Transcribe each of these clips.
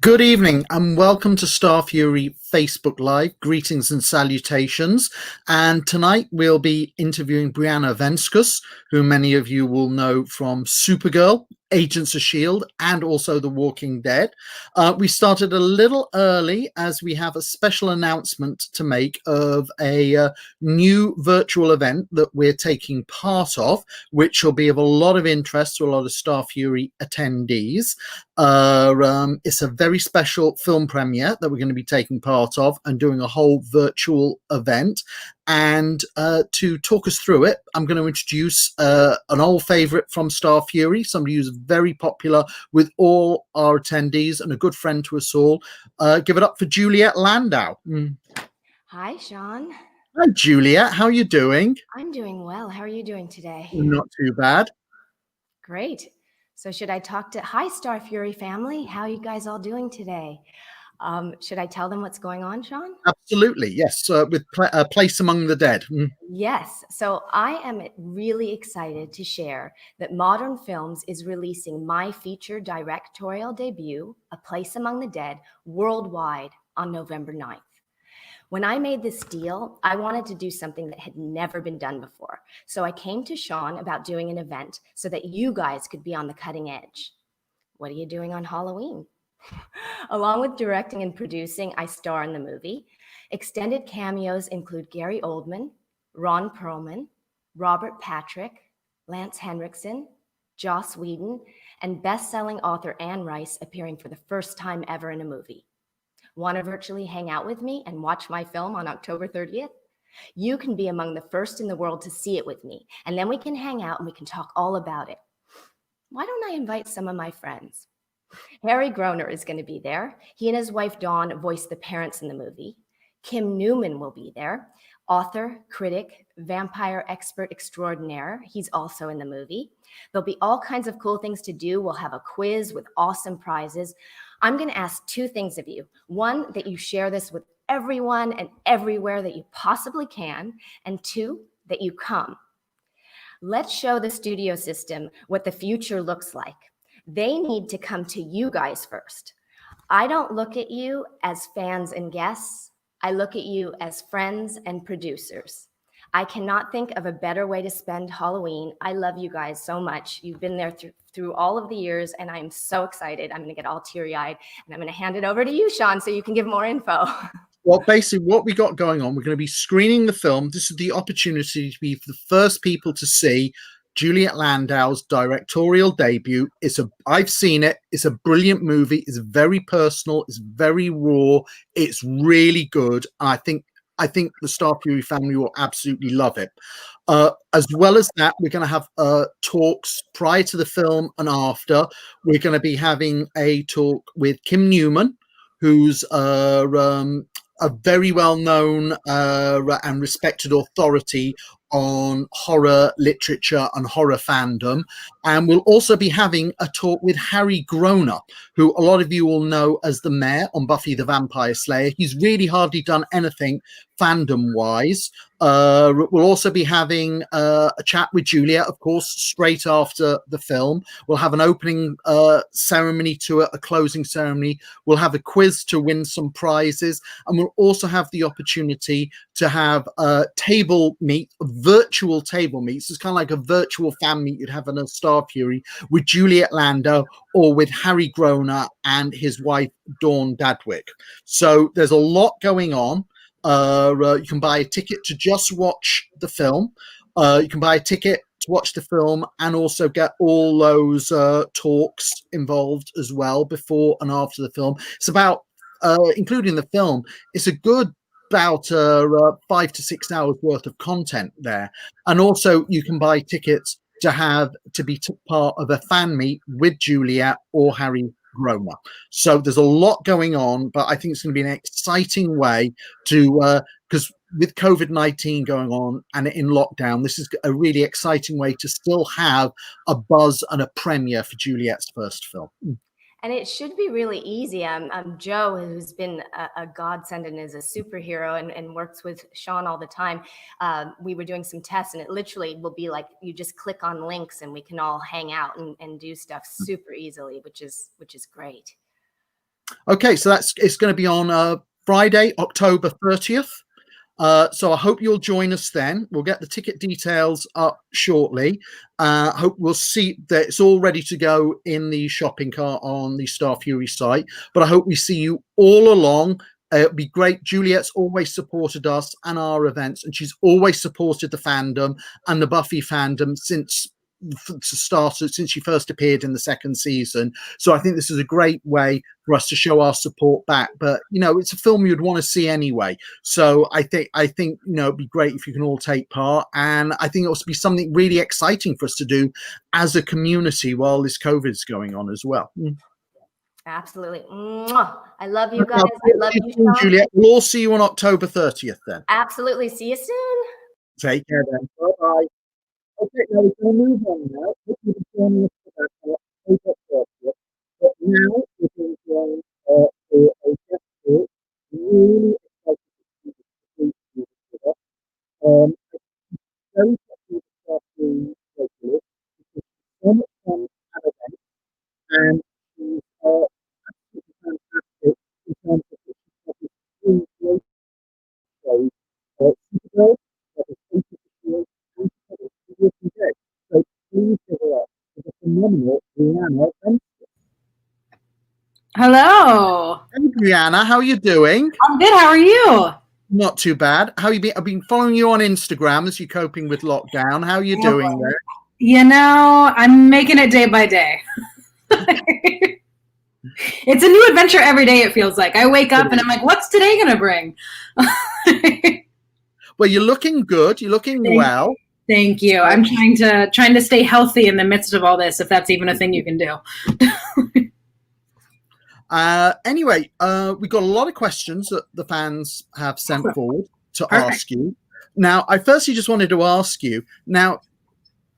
Good evening and welcome to Star Fury Facebook Live. Greetings and salutations. And tonight we'll be interviewing Briana Venskus, who many of you will know from Supergirl, Agents of S.H.I.E.L.D, and also The Walking Dead. We started a little early as we have a special announcement to make of a new virtual event that we're taking part of, which will be of a lot of interest to a lot of Star Fury attendees. It's a very special film premiere that we're going to be taking part of and doing a whole virtual event. And to talk us through it, I'm going to introduce an old favorite from Star Fury, somebody who's very popular with all our attendees and a good friend to us all. Give it up for Juliet Landau. Hi, Sean. Hi, Juliet. How are you doing? I'm doing well. How are you doing today? Not too bad. Great. So should I talk to... Hi, Star Fury family. How are you guys all doing today? Should I tell them what's going on, Sean? Absolutely, yes. With Place Among the Dead. Yes. So I am really excited to share that Modern Films is releasing my feature directorial debut, A Place Among the Dead, worldwide on November 9th. When I made this deal, I wanted to do something that had never been done before. So I came to Sean about doing an event so that you guys could be on the cutting edge. What are you doing on Halloween? Along with directing and producing, I star in the movie. Extended cameos include Gary Oldman, Ron Perlman, Robert Patrick, Lance Henriksen, Joss Whedon, and best-selling author Anne Rice appearing for the first time ever in a movie. Want to virtually hang out with me and watch my film on October 30th? You can be among the first in the world to see it with me, and then we can hang out and we can talk all about it. Why don't I invite some of my friends? Harry Groner is going to be there. He and his wife Dawn voice the parents in the movie. Kim Newman will be there. Author, critic, vampire expert extraordinaire. He's also in the movie. There'll be all kinds of cool things to do. We'll have a quiz with awesome prizes. I'm going to ask two things of you. One, that you share this with everyone and everywhere that you possibly can. And two, that you come. Let's show the studio system what the future looks like. They need to come to you guys first. I don't look at you as fans and guests. I look at you as friends and producers. I cannot think of a better way to spend Halloween. I love you guys so much. You've been there through all of the years, and I'm so excited. I'm going to get all teary-eyed, and I'm going to hand it over to you, Sean, so you can give more info. Well, basically, what we got going on, we're going to be screening the film. This is the opportunity to be the first people to see Juliet Landau's directorial debut. I've seen it. It's a brilliant movie. It's very personal. It's very raw. It's really good. I think the Star Fury family will absolutely love it. As well as that, we're going to have talks prior to the film and after. We're going to be having a talk with Kim Newman, who's a very well-known and respected authority on horror literature and horror fandom. And we'll also be having a talk with Harry Groner, who a lot of you will know as the mayor on Buffy the Vampire Slayer. He's really hardly done anything fandom-wise. We'll also be having a chat with Juliet, of course, straight after the film. We'll have an opening ceremony to it, a closing ceremony. We'll have a quiz to win some prizes. And we'll also have the opportunity to have table meet, virtual table meets. It's kind of like a virtual fan meet you'd have in a Star Fury with Juliet Landau or with Harry Groner and his wife, Dawn Dadwick. So there's a lot going on. You can buy a ticket to just watch the film. You can buy a ticket to watch the film and also get all those talks involved as well before and after the film. It's about, including the film, it's a good about 5 to 6 hours worth of content there. And also you can buy tickets to be part of a fan meet with Juliet or Harry Groner. So there's a lot going on, but I think it's going to be an exciting way to, because with COVID-19 going on and in lockdown, this is a really exciting way to still have a buzz and a premiere for Juliet's first film. And it should be really easy. Joe, who's been a godsend and is a superhero and works with Sean all the time. We were doing some tests, and it literally will be like you just click on links and we can all hang out and do stuff super easily, which is great. Okay, so it's going to be on Friday, October 30th. So I hope you'll join us then. We'll get the ticket details up shortly. Hope we'll see that it's all ready to go in the shopping cart on the Star Fury site. But I hope we see you all along. It'd be great. Juliet's always supported us and our events, and she's always supported the fandom and the Buffy fandom since she first appeared in the second season. So I think this is a great way for us to show our support back. But it's a film you'd want to see anyway. So I think it'd be great if you can all take part, and I think it will be something really exciting for us to do as a community while this COVID is going on as well. Absolutely. Mwah. I love you guys. I love you, Sean. Juliet. We'll all see you on October 30th then. Absolutely. See you soon. Take care then. Bye-bye. Okay, now we're going to move on now. Thank you for joining us for that October 30th. But now we're going to join for a guest talk. Really excited to see this with us. Very happy to start doing regularly. It's so much fun at events, and she's absolutely fantastic in terms of the three great shows. Supergirl, S.H.I.E.L.D, and Walking Dead. So please give her up for the phenomenal Briana Venskus. Hello. Hey Briana, how are you doing? I'm good. How are you? Not too bad. How you been? I've been following you on Instagram as you're coping with lockdown. How are you doing there? I'm making it day by day. It's a new adventure every day, it feels like. I wake up and I'm like, what's today going to bring? Well, you're looking good. You're looking well. Thank you. I'm trying to stay healthy in the midst of all this, if that's even a thing you can do. Anyway, we've got a lot of questions that the fans have sent forward to ask you. Now, I firstly just wanted to ask you, now,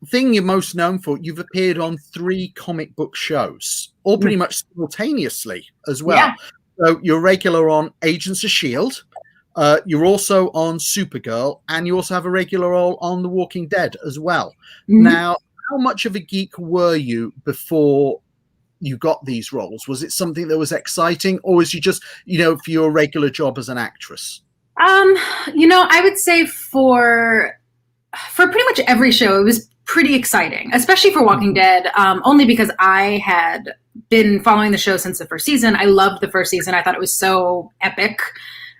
the thing you're most known for, you've appeared on 3 comic book shows, all pretty much simultaneously as well. Yeah. So you're regular on Agents of S.H.I.E.L.D., you're also on Supergirl, and you also have a regular role on The Walking Dead as well. Mm-hmm. Now, how much of a geek were you before you got these roles? Was it something that was exciting, or was you just, for your regular job as an actress? I would say for pretty much every show, it was pretty exciting, especially for Walking Dead, only because I had been following the show since the first season. I loved the first season. I thought it was so epic.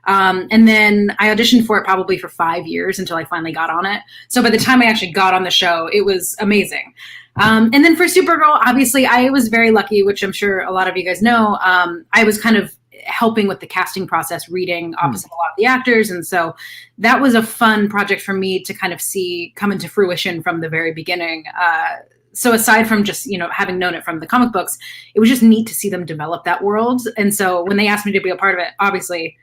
And then I auditioned for it probably for 5 years until I finally got on it. So by the time I actually got on the show, it was amazing. And then for Supergirl, obviously I was very lucky, which I'm sure a lot of you guys know. I was kind of helping with the casting process, reading opposite a lot of the actors. And so that was a fun project for me to kind of see come into fruition from the very beginning. So aside from just, having known it from the comic books, it was just neat to see them develop that world. And so when they asked me to be a part of it, obviously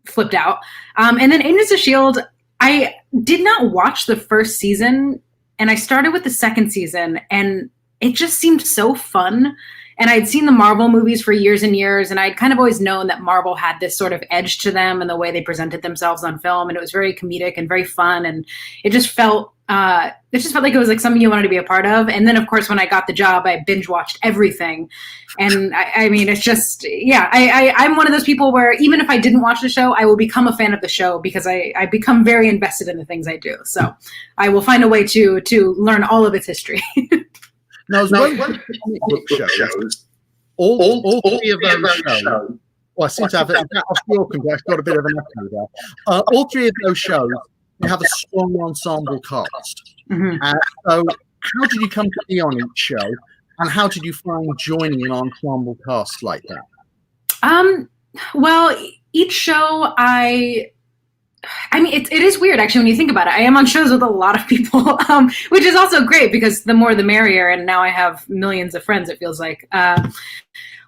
flipped out. And then Agents of S.H.I.E.L.D., I did not watch the first season, and I started with the second season, and it just seemed so fun. And I'd seen the Marvel movies for years and years, and I'd kind of always known that Marvel had this sort of edge to them and the way they presented themselves on film, and it was very comedic and very fun, and it just felt like it was like something you wanted to be a part of. And then, of course, when I got the job, I binge watched everything. And I mean, it's just, I'm one of those people where even if I didn't watch the show, I will become a fan of the show because I become very invested in the things I do. So I will find a way to learn all of its history. Now, one comic book shows, all 3 of those shows. Well, I seem to have it. I've got a bit of an echo there. All 3 of those shows, they have a strong ensemble cast. Mm-hmm. So, how did you come to be on each show, and how did you find joining an ensemble cast like that? Well, each show, it is weird, actually, when you think about it. I am on shows with a lot of people, which is also great because the more the merrier, and now I have millions of friends, it feels like.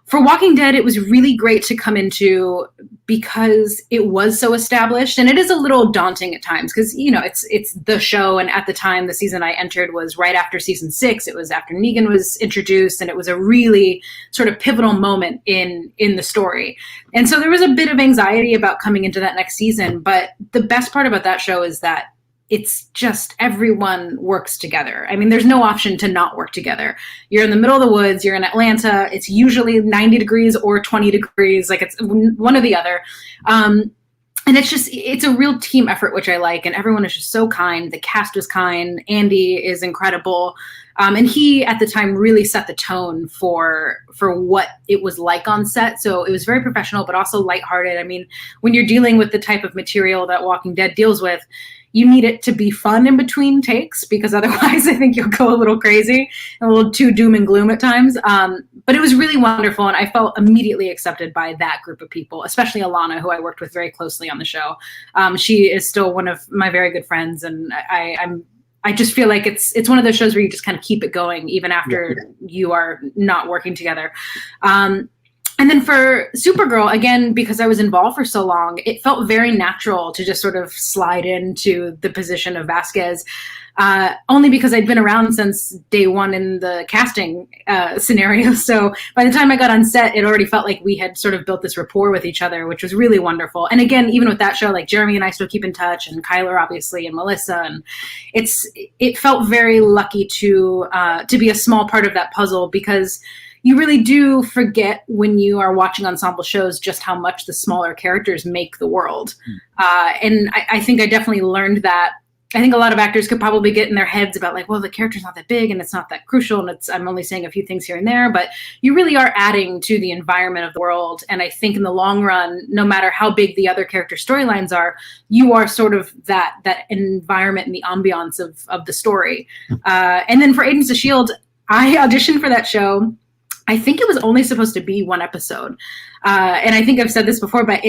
For Walking Dead, it was really great to come into because it was so established, and it is a little daunting at times because, it's the show, and at the time, the season I entered was right after season 6. It was after Negan was introduced, and it was a really sort of pivotal moment in the story. And so there was a bit of anxiety about coming into that next season, but the best part about that show is that it's just everyone works together. I mean, there's no option to not work together. You're in the middle of the woods, you're in Atlanta, it's usually 90 degrees or 20 degrees, like it's one or the other. And it's a real team effort, which I like. And everyone is just so kind. The cast was kind. Andy is incredible. And he, at the time, really set the tone for what it was like on set. So it was very professional, but also lighthearted. I mean, when you're dealing with the type of material that Walking Dead deals with, you need it to be fun in between takes, because otherwise I think you'll go a little crazy, a little too doom and gloom at times. But it was really wonderful, and I felt immediately accepted by that group of people, especially Alana, who I worked with very closely on the show. She is still one of my very good friends, and I just feel like it's one of those shows where you just kind of keep it going even after you are not working together. And then for Supergirl, again, because I was involved for so long, it felt very natural to just sort of slide into the position of Vasquez, only because I'd been around since day one in the casting scenario. So by the time I got on set, it already felt like we had sort of built this rapport with each other, which was really wonderful. And again, even with that show, like Jeremy and I still keep in touch, and Kyler, obviously, and Melissa. And it felt very lucky to be a small part of that puzzle, because you really do forget when you are watching ensemble shows just how much the smaller characters make the world. And I think I definitely learned that. I think a lot of actors could probably get in their heads about like, well, the character's not that big and it's not that crucial, and I'm only saying a few things here and there, but you really are adding to the environment of the world. And I think in the long run, no matter how big the other character storylines are, you are sort of that environment and the ambiance of the story. And then for Agents of S.H.I.E.L.D., I auditioned for that show. I think it was only supposed to be one episode. And I think I've said this before, but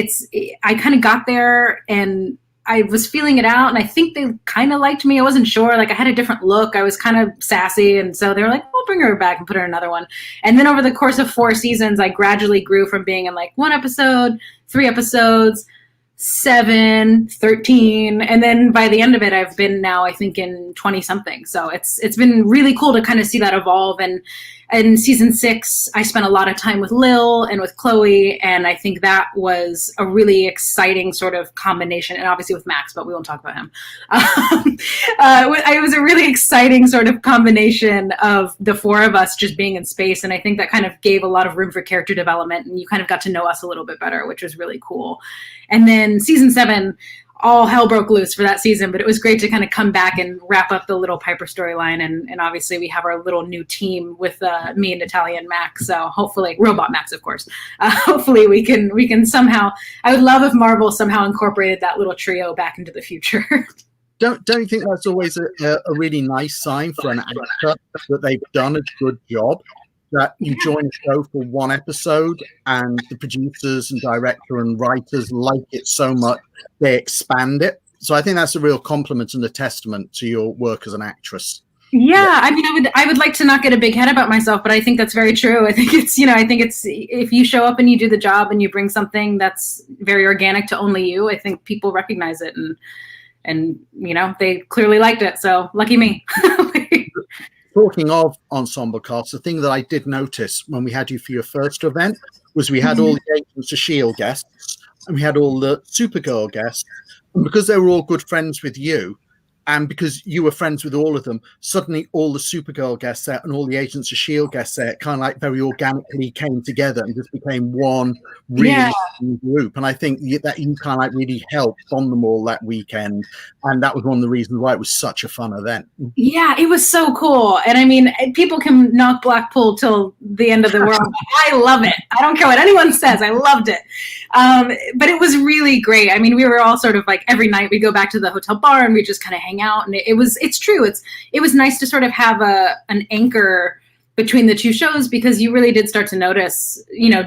I kind of got there and I was feeling it out, and I think they kind of liked me. I wasn't sure. Like, I had a different look. I was kind of sassy. And so they were like, we'll bring her back and put her in another one. And then over the course of 4 seasons, I gradually grew from being in like 1 episode, 3 episodes, 7, 13. And then by the end of it, I've been now, I think, in 20 something. So it's been really cool to kind of see that evolve. And in season 6, I spent a lot of time with Lil and with Chloe. And I think that was a really exciting sort of combination. And obviously with Max, but we won't talk about him. It was a really exciting sort of combination of the 4 of us just being in space. And I think that kind of gave a lot of room for character development. And you kind of got to know us a little bit better, which was really cool. And then season 7, all hell broke loose for that season, but it was great to kind of come back and wrap up the little Piper storyline. And obviously we have our little new team with me and Natalia and Max. So hopefully, Robot Max, of course, hopefully we can somehow, I would love if Marvel somehow incorporated that little trio back into the future. Don't you think that's always a really nice sign for an actor that they've done a good job? That you join a show for 1 episode and the producers and director and writers like it so much they expand it. So I think that's a real compliment and a testament to your work as an actress. Yeah, I mean, I would like to not get a big head about myself, but I think that's very true. I think it's if you show up and you do the job and you bring something that's very organic to only you, I think people recognize it, and they clearly liked it. So lucky me. Talking of ensemble casts, the thing that I did notice when we had you for your first event was we had all the Agents of S.H.I.E.L.D. guests and we had all the Supergirl guests. And because they were all good friends with you, and because you were friends with all of them, suddenly all the Supergirl guests there and all the Agents of S.H.I.E.L.D. guests there kind of like very organically came together and just became one really group. And I think that you kind of like really helped bond them all that weekend. And that was one of the reasons why it was such a fun event. Yeah, it was so cool. And I mean, people can knock Blackpool till the end of the world. I love it. I don't care what anyone says. I loved it. But it was really great. I mean, we were all sort of like every night we go back to the hotel bar and we just kind of hang out. And it's true. It was nice to sort of have an anchor between the 2 shows, because you really did start to notice,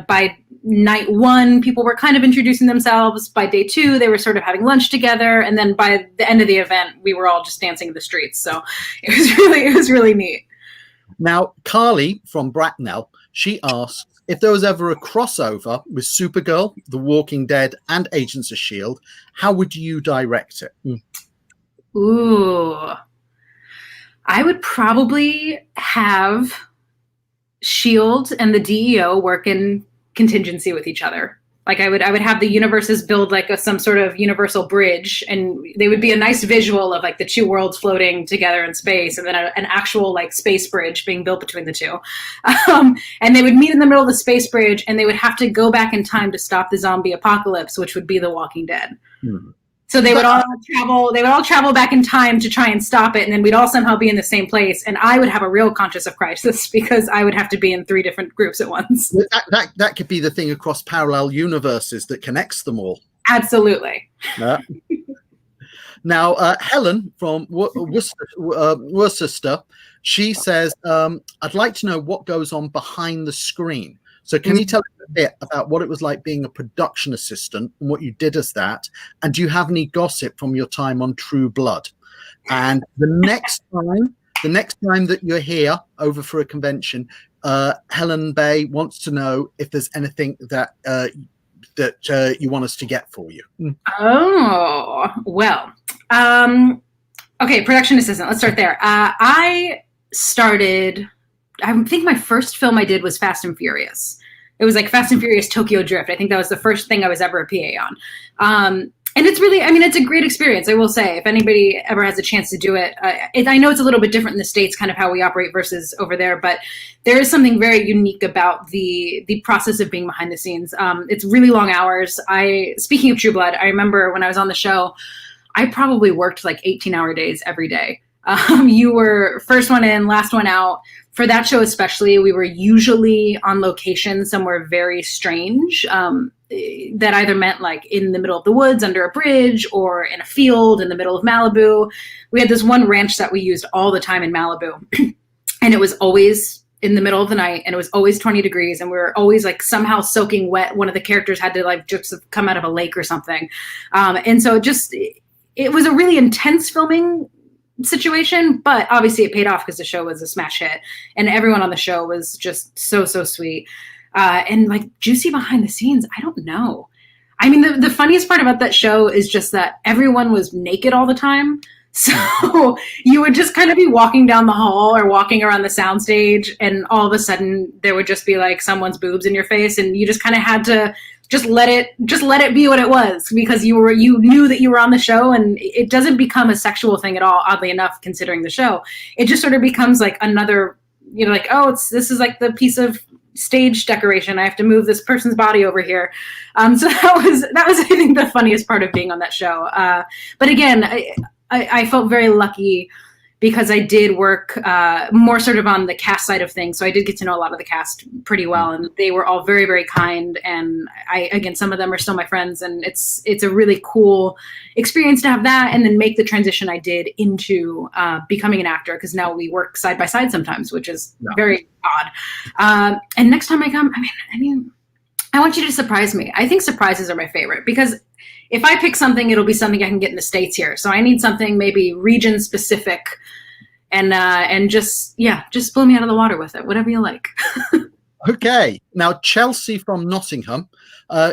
by night 1, people were kind of introducing themselves. By day 2, they were sort of having lunch together. And then by the end of the event, we were all just dancing in the streets. So it was really neat. Now, Carly from Bracknell, she asked if there was ever a crossover with Supergirl, The Walking Dead, and Agents of S.H.I.E.L.D., how would you direct it? Ooh. I would probably have S.H.I.E.L.D. and the DEO work in contingency with each other. Like I would have the universes build like some sort of universal bridge, and they would be a nice visual of like the two worlds floating together in space, and then an actual like space bridge being built between the two. And they would meet in the middle of the space bridge, and they would have to go back in time to stop the zombie apocalypse, which would be The Walking Dead. So they would all travel back in time to try and stop it, and then we'd all somehow be in the same place. And I would have a real conscious of crisis because I would have to be in 3 different groups at once. That could be the thing across parallel universes that connects them all. Absolutely. Now, Helen from Worcester, she says, "I'd like to know what goes on behind the screen. So can you tell us a bit about what it was like being a production assistant and what you did as that? And do you have any gossip from your time on True Blood? And the next time that you're here over for a convention, Helen Bay wants to know if there's anything that you want us to get for you." Oh, well. Okay, production assistant. Let's start there. I think my first film I did was Fast and Furious. It was like Fast and Furious Tokyo Drift. I think that was the first thing I was ever a PA on. And it's really, I mean, it's a great experience, I will say. If anybody ever has a chance to do it, I know it's a little bit different in the States, kind of how we operate versus over there, but there is something very unique about the process of being behind the scenes. It's really long hours. Speaking of True Blood, I remember when I was on the show, I probably worked like 18-hour days every day. You were first one in, last one out. For that show especially, we were usually on location somewhere very strange. That either meant like in the middle of the woods under a bridge or in a field in the middle of Malibu. We had this one ranch that we used all the time in Malibu. And it was always in the middle of the night, and it was always 20 degrees, and we were always like somehow soaking wet. One of the characters had to like just come out of a lake or something. And so it was a really intense filming situation, but obviously it paid off because the show was a smash hit, and everyone on the show was just so sweet. And like juicy behind the scenes, I don't know. I mean, the funniest part about that show is just that everyone was naked all the time. So you would just kind of be walking down the hall or walking around the soundstage, and all of a sudden there would just be like someone's boobs in your face, and you just kind of had to just let it be what it was, because you knew that you were on the show, and it doesn't become a sexual thing at all, oddly enough, considering the show. It just sort of becomes like another, like, oh, this is like the piece of stage decoration. I have to move this person's body over here. So that was I think the funniest part of being on that show. But again, I felt very lucky because I did work more sort of on the cast side of things. So I did get to know a lot of the cast pretty well, and they were all very, very kind. And again, some of them are still my friends, and it's a really cool experience to have that and then make the transition I did into becoming an actor, because now we work side by side sometimes, which is very odd. And next time I come, I mean, I want you to surprise me. I think surprises are my favorite, because if I pick something, it'll be something I can get in the States here. So I need something maybe region specific, and just blow me out of the water with it, whatever you like. Okay. Now, Chelsea from Nottingham,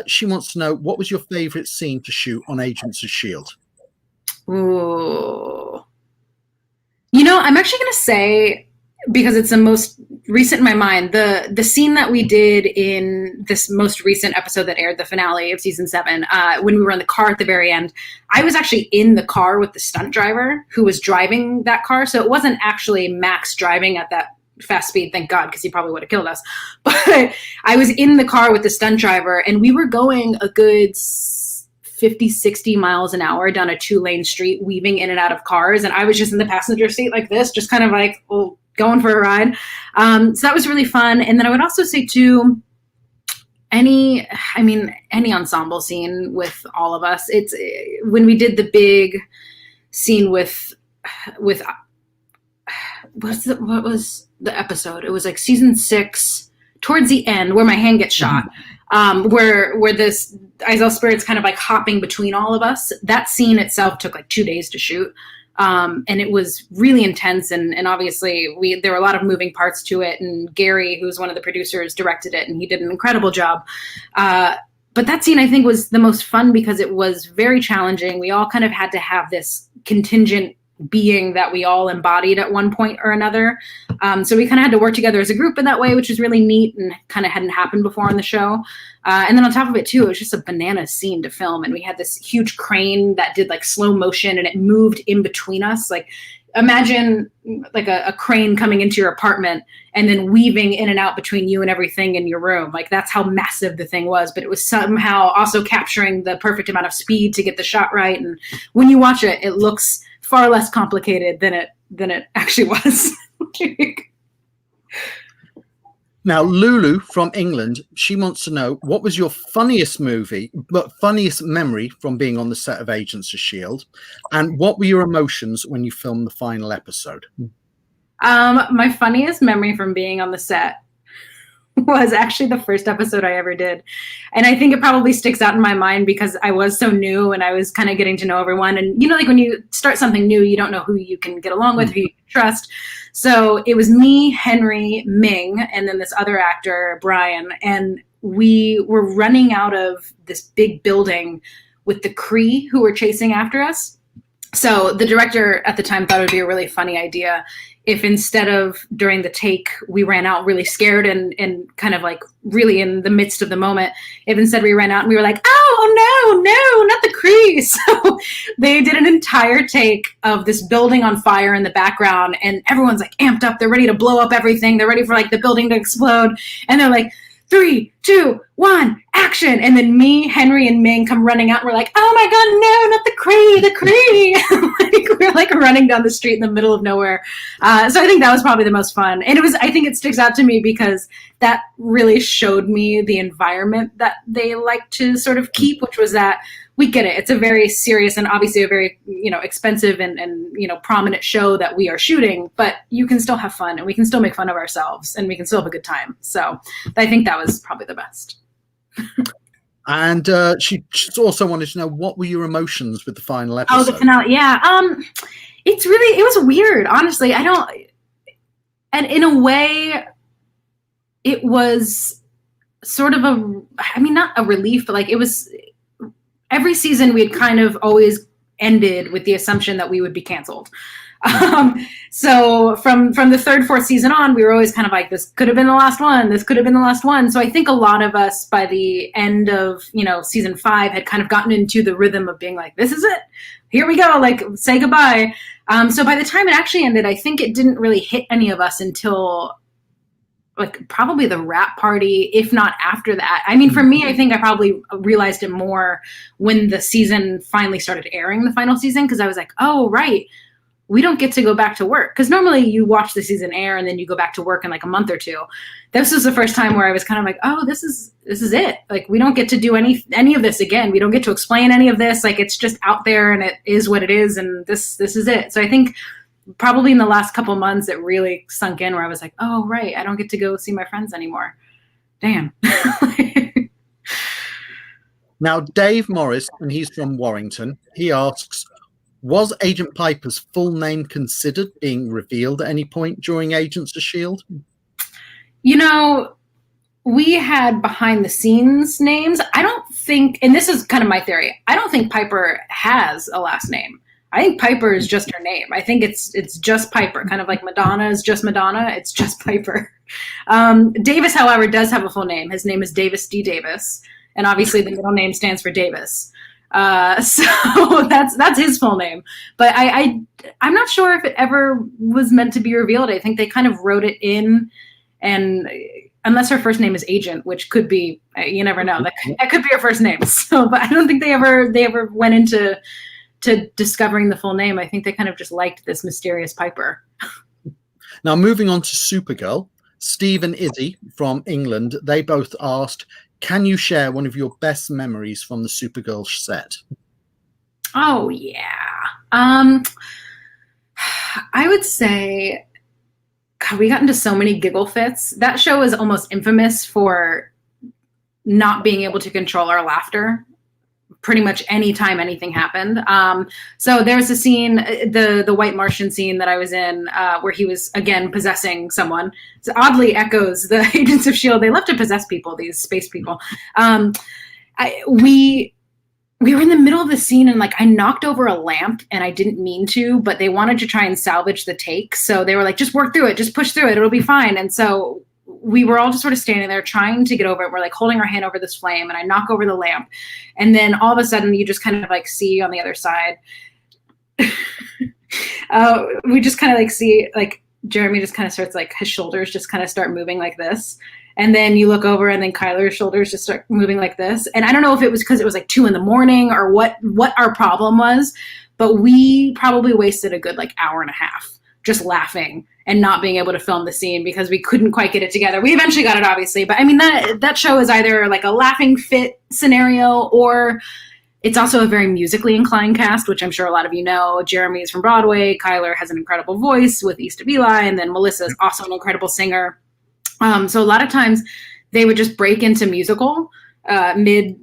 she wants to know, what was your favorite scene to shoot on Agents of S.H.I.E.L.D.? Ooh. I'm actually going to say, because it's the most recent in my mind, the scene that we did in this most recent episode that aired, the finale of season 7, when we were in the car at the very end, I was actually in the car with the stunt driver who was driving that car. So it wasn't actually Max driving at that fast speed, thank God, because he probably would have killed us. But I was in the car with the stunt driver, and we were going a good 50, 60 miles an hour down a 2-lane street, weaving in and out of cars. And I was just in the passenger seat like this, just kind of like, well, going for a ride. So that was really fun. And then I would also say too, any ensemble scene with all of us. It's when we did the big scene with what was the episode? It was like season 6 towards the end, where my hand gets shot. Where this Izel Spirit's kind of like hopping between all of us. That scene itself took like 2 days to shoot. And it was really intense, and obviously there were a lot of moving parts to it, and Gary, who's one of the producers, directed it, and he did an incredible job. But that scene, I think, was the most fun because it was very challenging. We all kind of had to have this contingent being that we all embodied at one point or another. So we kind of had to work together as a group in that way, which was really neat and kind of hadn't happened before on the show. And then on top of it too, it was just a bananas scene to film. And we had this huge crane that did like slow motion and it moved in between us. Like imagine like a crane coming into your apartment and then weaving in and out between you and everything in your room. Like that's how massive the thing was, but it was somehow also capturing the perfect amount of speed to get the shot right. And when you watch it, it looks far less complicated than it actually was. Now, Lulu from England, she wants to know, what was your funniest memory from being on the set of Agents of S.H.I.E.L.D? And what were your emotions when you filmed the final episode? My funniest memory from being on the set was actually the first episode I ever did. And I think it probably sticks out in my mind because I was so new and I was kind of getting to know everyone. And, you know, like when you start something new, you don't know who you can get along with, who you can trust. So it was me, Henry, Ming, and then this other actor, Brian. And we were running out of this big building with the Kree who were chasing after us. So the director at the time thought it would be a really funny idea if instead of during the take, we ran out really scared and kind of like really in the midst of the moment, if instead we ran out and we were like, oh no, not the Kree. So they did an entire take of this building on fire in the background and everyone's like amped up. They're ready to blow up everything. They're ready for like the building to explode. And they're like, 3, 2, 1, action. And then me, Henry, and Ming come running out. And we're like, oh my God, no, not the Kree. We're like running down the street in the middle of nowhere. So I think that was probably the most fun. And I think it sticks out to me because that really showed me the environment that they like to sort of keep, which was that we get it. It's a very serious and obviously a very, expensive and prominent show that we are shooting, but you can still have fun and we can still make fun of ourselves and we can still have a good time. So I think that was probably the best. And she also wanted to know, what were your emotions with the final episode? Oh, the finale. Yeah. It was weird, honestly. And in a way it was sort of not a relief, but like it was, every season we had kind of always ended with the assumption that we would be canceled. So from the third, fourth season on, we were always kind of like, this could have been the last one. This could have been the last one. So I think a lot of us by the end of, season 5 had kind of gotten into the rhythm of being like, this is it. Here we go. Like, say goodbye. So by the time it actually ended, I think it didn't really hit any of us until like probably the wrap party, if not after that. I mean, for me, I think I probably realized it more when the season finally started airing, the final season, because I was like, oh, right. We don't get to go back to work. Because normally you watch the season air and then you go back to work in like a month or two. This was the first time where I was kind of like, oh, this is it. Like, we don't get to do any of this again. We don't get to explain any of this. Like, it's just out there and it is what it is. And this is it. So I think probably in the last couple months, it really sunk in where I was like, oh, right. I don't get to go see my friends anymore. Damn. Now, Dave Morris, and he's from Warrington, he asks, was Agent Piper's full name considered being revealed at any point during Agents of S.H.I.E.L.D? We had behind the scenes names. I don't think, and this is kind of my theory, I don't think Piper has a last name. I think Piper is just her name. I think it's just Piper, kind of like Madonna is just Madonna. It's just Piper. Davis, however, does have a full name. His name is Davis D. Davis. And obviously the middle name stands for Davis. So that's his full name. But I'm not sure if it ever was meant to be revealed. I think they kind of wrote it in, and unless her first name is Agent, which could be, you never know. That could be her first name. So, but I don't think they ever went into discovering the full name. I think they kind of just liked this mysterious Piper. Now, moving on to Supergirl, Steve and Izzy from England, they both asked, can you share one of your best memories from the Supergirl set? Oh, yeah. I would say, God, we got into so many giggle fits. That show is almost infamous for not being able to control our laughter pretty much anytime anything happened. So there's a scene, the White Martian scene that I was in, where he was, again, possessing someone. So oddly echoes the Agents of S.H.I.E.L.D. They love to possess people, these space people. We we were in the middle of the scene and like I knocked over a lamp and I didn't mean to, but they wanted to try and salvage the take. So they were like, just work through it, just push through it, it'll be fine. And so we were all just sort of standing there trying to get over it. We're like holding our hand over this flame and I knock over the lamp. And then all of a sudden you just kind of like see on the other side, we just kind of like see like Jeremy just kind of starts like his shoulders just kind of start moving like this. And then you look over and then Kyler's shoulders just start moving like this. And I don't know if it was because it was like 2 a.m. or what our problem was, but we probably wasted a good like hour and a half just laughing and not being able to film the scene because we couldn't quite get it together. We eventually got it, obviously. But I mean, that show is either like a laughing fit scenario or it's also a very musically inclined cast, which I'm sure a lot of you know. Jeremy is from Broadway. Kyler has an incredible voice with East of Eli. And then Melissa is also an incredible singer. So a lot of times they would just break into musical mid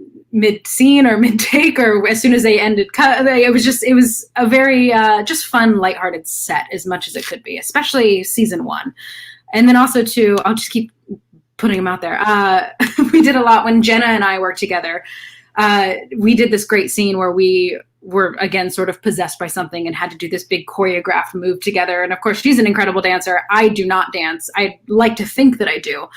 scene or mid take or as soon as they ended cut. It was a very just fun, lighthearted set as much as it could be, especially season 1. And then also too, I'll just keep putting them out there. We did a lot when Jenna and I worked together. We did this great scene where we were again sort of possessed by something and had to do this big choreographed move together. And of course, she's an incredible dancer. I do not dance. I like to think that I do.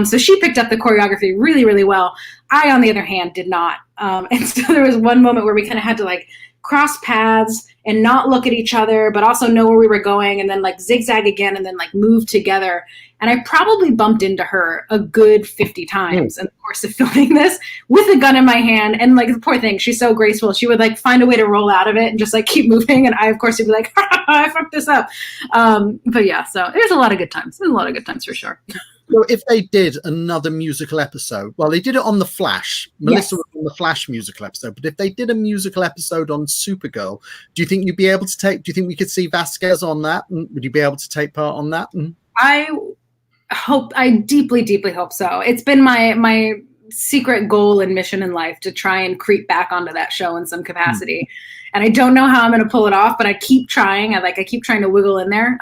So she picked up the choreography really, really well. I, on the other hand, did not. And so there was one moment where we kind of had to like cross paths and not look at each other, but also know where we were going and then like zigzag again and then like move together. And I probably bumped into her a good 50 times in the course of filming this with a gun in my hand. And like the poor thing, she's so graceful. She would like find a way to roll out of it and just like keep moving. And I, of course, would be like, I fucked this up. But yeah, so there's a lot of good times. There's a lot of good times for sure. So if they did another musical episode, well, they did it on The Flash. Melissa was on The Flash musical episode. But if they did a musical episode on Supergirl, do you think you'd be able to take, do you think we could see Vasquez on that? Would you be able to take part on that? I deeply, deeply hope so. It's been my secret goal and mission in life to try and creep back onto that show in some capacity. And I don't know how I'm going to pull it off, but I keep trying. I keep trying to wiggle in there.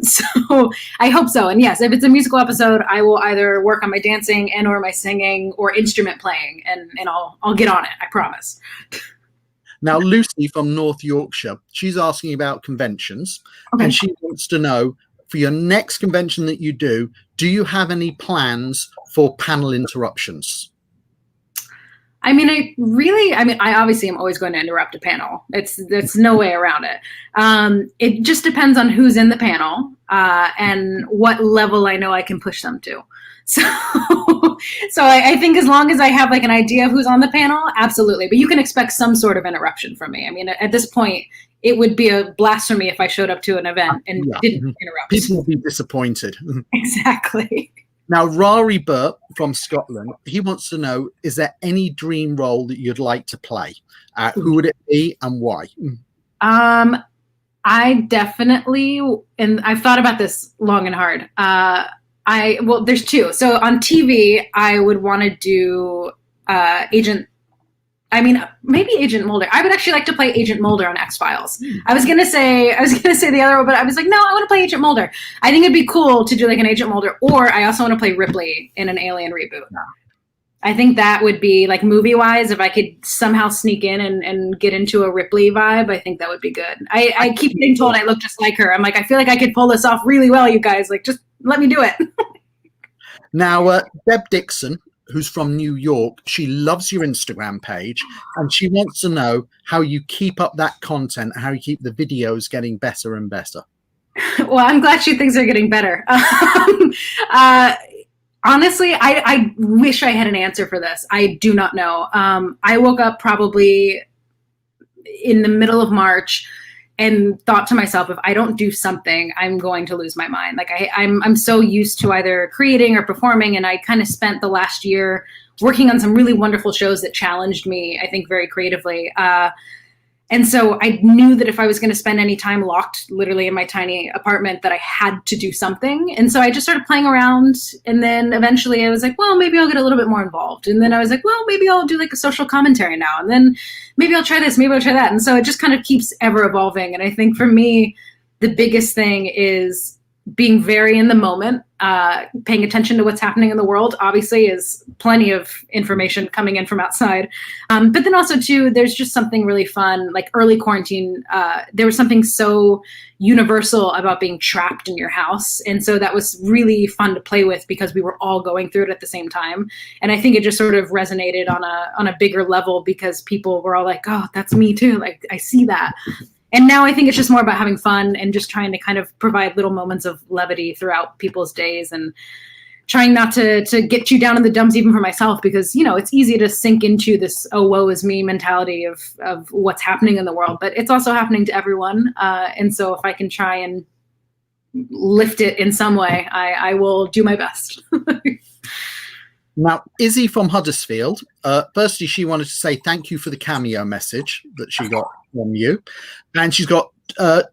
So I hope so. And yes, if it's a musical episode, I will either work on my dancing and or my singing or instrument playing, and I'll get on it. I promise. Now, Lucy from North Yorkshire, she's asking about conventions, and she wants to know, for your next convention that you do you have any plans for panel interruptions? I obviously am always going to interrupt a panel. There's no way around it. It just depends on who's in the panel and what level I know I can push them to. So I think as long as I have like an idea of who's on the panel, absolutely. But you can expect some sort of interruption from me. I mean, at this point, it would be a blasphemy if I showed up to an event and didn't interrupt. People would be disappointed. Exactly. Now, Rari Burt from Scotland, he wants to know, is there any dream role that you'd like to play? Who would it be and why? I definitely, and I've thought about this long and hard. There's 2. So on TV, I would want to do maybe Agent Mulder. I would actually like to play Agent Mulder on X-Files. I was gonna say the other one, but I was like, no, I want to play Agent Mulder. I think it'd be cool to do like an Agent Mulder, or I also want to play Ripley in an Alien reboot. I think that would be like movie-wise, if I could somehow sneak in and get into a Ripley vibe, I think that would be good. I keep getting told I look just like her. I'm like, I feel like I could pull this off really well, you guys. Like, just let me do it. Now, Deb Dixon, who's from New York, she loves your Instagram page, and she wants to know how you keep up that content, how you keep the videos getting better and better. Well, I'm glad she thinks they're getting better. Honestly, I wish I had an answer for this. I do not know. I woke up probably in the middle of March and thought to myself, if I don't do something, I'm going to lose my mind. Like I'm so used to either creating or performing, and I kind of spent the last year working on some really wonderful shows that challenged me, I think, very creatively. And so I knew that if I was going to spend any time locked literally in my tiny apartment, that I had to do something. And so I just started playing around. And then eventually I was like, well, maybe I'll get a little bit more involved. And then I was like, well, maybe I'll do like a social commentary now. And then maybe I'll try this, maybe I'll try that. And so it just kind of keeps ever evolving. And I think for me, the biggest thing is being very in the moment, paying attention to what's happening in the world, obviously, is plenty of information coming in from outside. But then also, too, there's just something really fun. Like early quarantine, there was something so universal about being trapped in your house. And so that was really fun to play with because we were all going through it at the same time. And I think it just sort of resonated on a bigger level because people were all like, oh, that's me too. Like, I see that. And now I think it's just more about having fun and just trying to kind of provide little moments of levity throughout people's days and trying not to get you down in the dumps even for myself because, you know, it's easy to sink into this, oh, woe is me mentality of what's happening in the world, but it's also happening to everyone. And so if I can try and lift it in some way, I will do my best. Now, Izzy from Huddersfield, firstly, she wanted to say thank you for the cameo message that she got from you. And she's got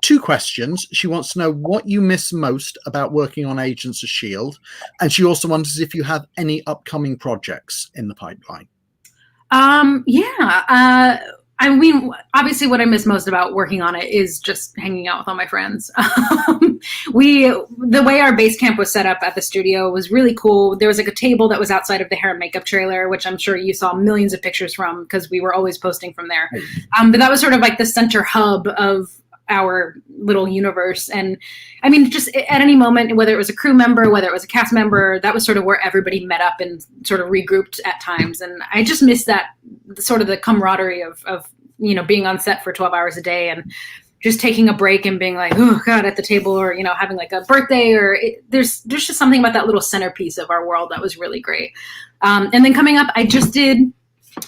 2 questions. She wants to know what you miss most about working on Agents of S.H.I.E.L.D. And she also wonders if you have any upcoming projects in the pipeline. I mean, obviously what I miss most about working on it is just hanging out with all my friends. The way our base camp was set up at the studio was really cool. There was like a table that was outside of the hair and makeup trailer, which I'm sure you saw millions of pictures from because we were always posting from there. But that was sort of like the center hub of our little universe. And I mean, just at any moment, whether it was a crew member, whether it was a cast member, that was sort of where everybody met up and sort of regrouped at times. And I just miss that sort of the camaraderie of, you know, being on set for 12 hours a day and just taking a break and being like, oh God, at the table, or, you know, having like a birthday there's just something about that little centerpiece of our world that was really great. And then coming up, I just did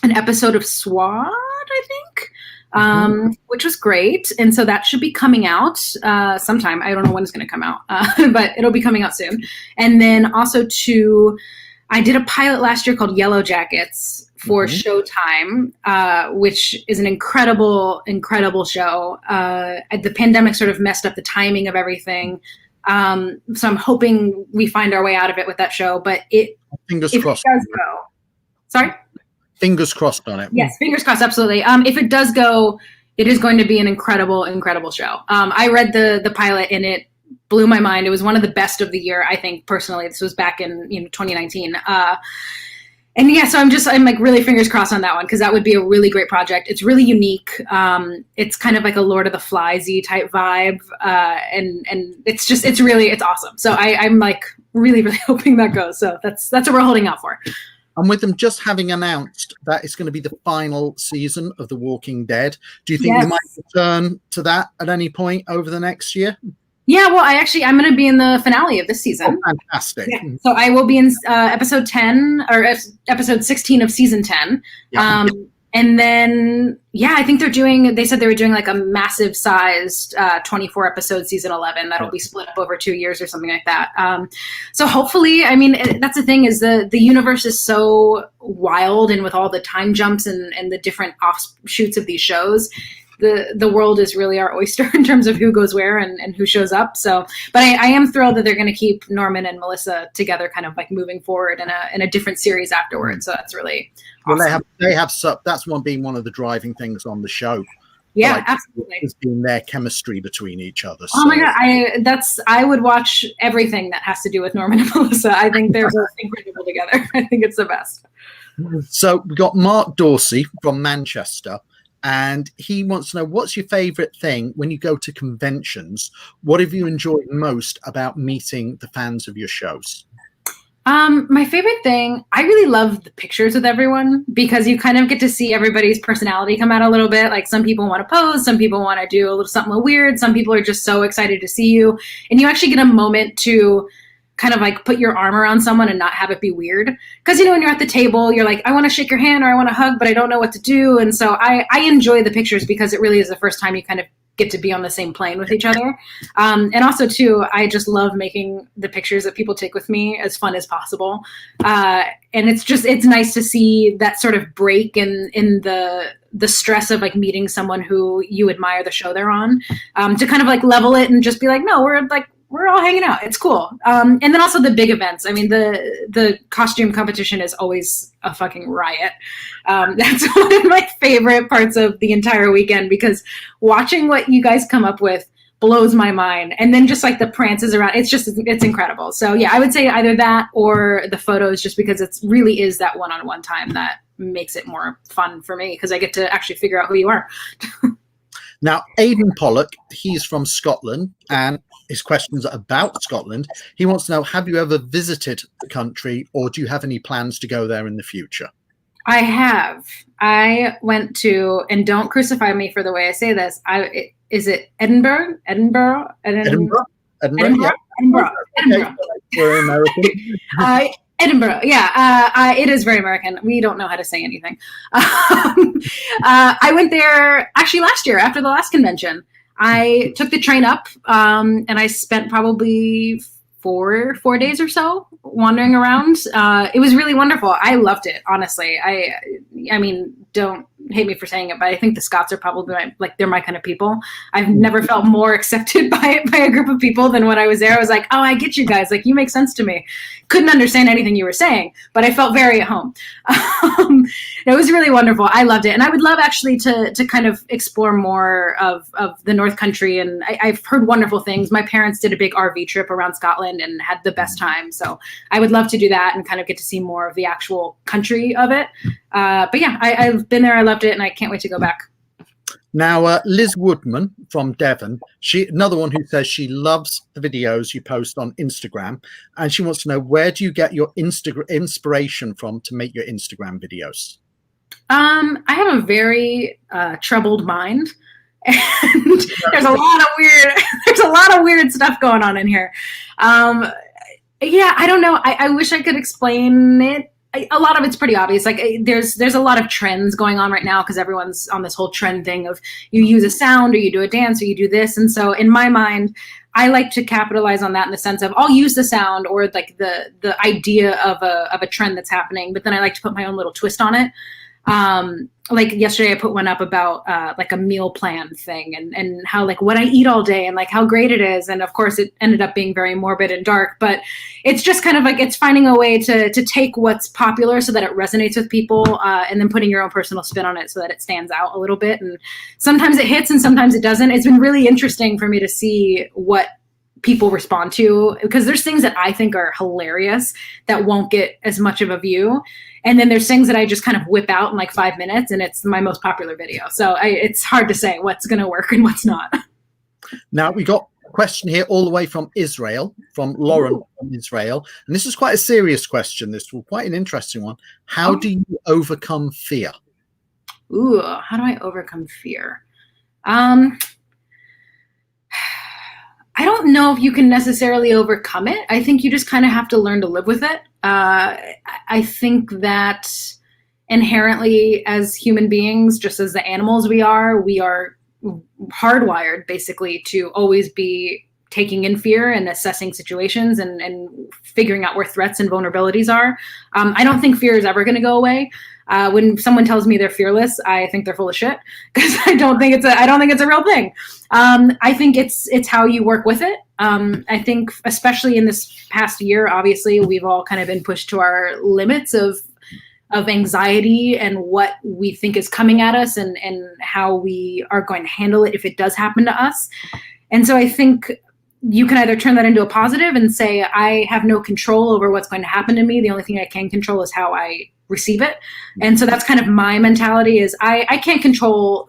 an episode of SWAT, I think, which was great. And so that should be coming out sometime. I don't know when it's going to come out, but it'll be coming out soon. And then also I did a pilot last year called Yellow Jackets for Showtime, which is an incredible, incredible show. The pandemic sort of messed up the timing of everything. So I'm hoping we find our way out of it with that show, but Fingers if crossed. It does go. Sorry? Fingers crossed on it. Yes, fingers crossed, absolutely. If it does go, it is going to be an incredible, incredible show. I read the pilot and it blew my mind. It was one of the best of the year, I think, personally. This was back in 2019. And yeah, so I'm like really fingers crossed on that one because that would be a really great project. It's really unique. It's kind of like a Lord of the Flies-y type vibe. And it's awesome. So I'm like really, really hoping that goes. So that's what we're holding out for. And with them just having announced that it's going to be the final season of The Walking Dead, do you think we might return to that at any point over the next year? Yeah, well, I'm going to be in the finale of this season. Oh, fantastic. Yeah. So I will be in episode 10 or episode 16 of season 10. Yeah. And then, I think they said they were doing like a massive sized 24 episode season 11 that'll be split up over 2 years or something like that. So hopefully, I mean, that's the thing is the universe is so wild, and with all the time jumps and the different offshoots of these shows, the world is really our oyster in terms of who goes where and who shows up. So, but I am thrilled that they're going to keep Norman and Melissa together, kind of like moving forward in a different series afterwards. So that's really awesome. Well, they have that's being one of the driving things on the show. Yeah, like, absolutely. It's been their chemistry between each other. Oh my God, I would watch everything that has to do with Norman and Melissa. I think they're both incredible together. I think it's the best. So we got Mark Dorsey from Manchester. And he wants to know, what's your favorite thing when you go to conventions? What have you enjoyed most about meeting the fans of your shows? My favorite thing, I really love the pictures with everyone because you kind of get to see everybody's personality come out a little bit. Like some people want to pose, some people want to do a little something weird. Some people are just so excited to see you. And you actually get a moment to kind of like put your arm around someone and not have it be weird. Because, when you're at the table, you're like, I want to shake your hand or I want to hug, but I don't know what to do. And so I enjoy the pictures because it really is the first time you kind of get to be on the same plane with each other. And also, too, I just love making the pictures that people take with me as fun as possible. And it's nice to see that sort of break in the stress of like meeting someone who you admire the show they're on, to kind of like level it and just be like, no, we're all hanging out. It's cool. And then also the big events. I mean, the costume competition is always a fucking riot. That's one of my favorite parts of the entire weekend because watching what you guys come up with, blows my mind. And then just like the prances around, it's incredible. So yeah, I would say either that or the photos, just because it really is that one-on-one time that makes it more fun for me, because I get to actually figure out who you are. Now, Aidan Pollock, he's from Scotland, and his questions are about Scotland. He wants to know, have you ever visited the country, or do you have any plans to go there in the future? I have. I went to, and don't crucify me for the way I say this, is it Edinburgh? Edinburgh? Edinburgh? Edinburgh? Yeah. Edinburgh. Okay. We're American. Edinburgh, yeah. It is very American. We don't know how to say anything. I went there actually last year after the last convention. I took the train up, and I spent probably four days or so wandering around. It was really wonderful. I loved it, honestly. I mean, don't hate me for saying it, but I think the Scots are probably they're my kind of people. I've never felt more accepted by a group of people than when I was there. I was like, oh, I get you guys. Like, you make sense to me. Couldn't understand anything you were saying, but I felt very at home. It was really wonderful. I loved it. And I would love actually to kind of explore more of the North Country. And I've heard wonderful things. My parents did a big RV trip around Scotland and had the best time. So I would love to do that and kind of get to see more of the actual country of it. But yeah, I've been there. I loved it, and I can't wait to go back. Now, Liz Woodman from Devon, another one who says she loves the videos you post on Instagram, and she wants to know, where do you get your inspiration from to make your Instagram videos? I have a very troubled mind, and there's a lot of weird stuff going on in here. Yeah, I don't know. I wish I could explain it. A lot of it's pretty obvious. Like there's a lot of trends going on right now because everyone's on this whole trend thing of you use a sound or you do a dance or you do this. And so in my mind, I like to capitalize on that in the sense of I'll use the sound or like the idea of a trend that's happening, but then I like to put my own little twist on it. Like yesterday I put one up about like a meal plan thing and how like what I eat all day and like how great it is. And of course it ended up being very morbid and dark, but it's just kind of like it's finding a way to take what's popular so that it resonates with people, and then putting your own personal spin on it so that it stands out a little bit. And sometimes it hits and sometimes it doesn't. It's been really interesting for me to see what people respond to, because there's things that I think are hilarious that won't get as much of a view. And then there's things that I just kind of whip out in like 5 minutes and it's my most popular video. So it's hard to say what's going to work and what's not. Now we got a question here all the way from Israel, from Lauren from Israel. And this is quite a serious question. This was quite an interesting one. How do you overcome fear? Ooh, how do I overcome fear? I don't know if you can necessarily overcome it. I think you just kind of have to learn to live with it. I think that inherently as human beings, just as the animals we are hardwired basically to always be taking in fear and assessing situations and figuring out where threats and vulnerabilities are. I don't think fear is ever going to go away. When someone tells me they're fearless, I think they're full of shit because I don't think it's a real thing. I think it's how you work with it. I think especially in this past year, obviously we've all kind of been pushed to our limits of anxiety and what we think is coming at us and how we are going to handle it if it does happen to us. And so I think you can either turn that into a positive and say, I have no control over what's going to happen to me. The only thing I can control is how I receive it. And so that's kind of my mentality is I can't control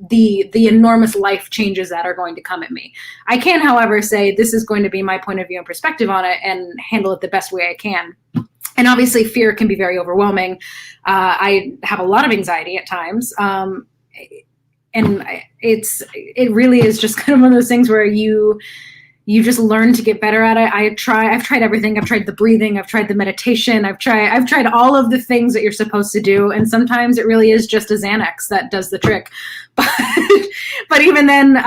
the enormous life changes that are going to come at me. I can, however, say this is going to be my point of view and perspective on it and handle it the best way I can. And obviously fear can be very overwhelming. I have a lot of anxiety at times. And it really is just kind of one of those things where you just learn to get better at it. I've tried everything. I've tried the breathing. I've tried the meditation. I've tried all of the things that you're supposed to do. And sometimes it really is just a Xanax that does the trick. But even then,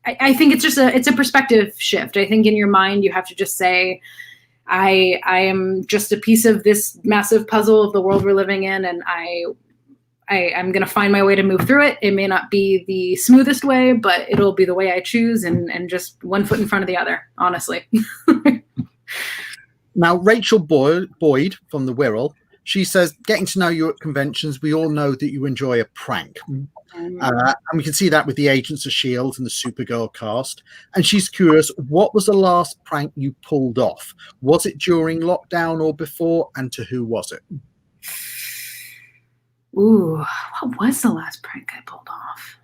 I think it's a perspective shift. I think in your mind, you have to just say, I am just a piece of this massive puzzle of the world we're living in. And I'm going to find my way to move through it. It may not be the smoothest way, but it'll be the way I choose and just one foot in front of the other, honestly. Now, Rachel Boyd from the Wirral, She says, getting to know you at conventions, we all know that you enjoy a prank. And we can see that with the Agents of S.H.I.E.L.D. and the Supergirl cast. And she's curious, what was the last prank you pulled off? Was it during lockdown or before? And to who was it? Ooh, what was the last prank I pulled off?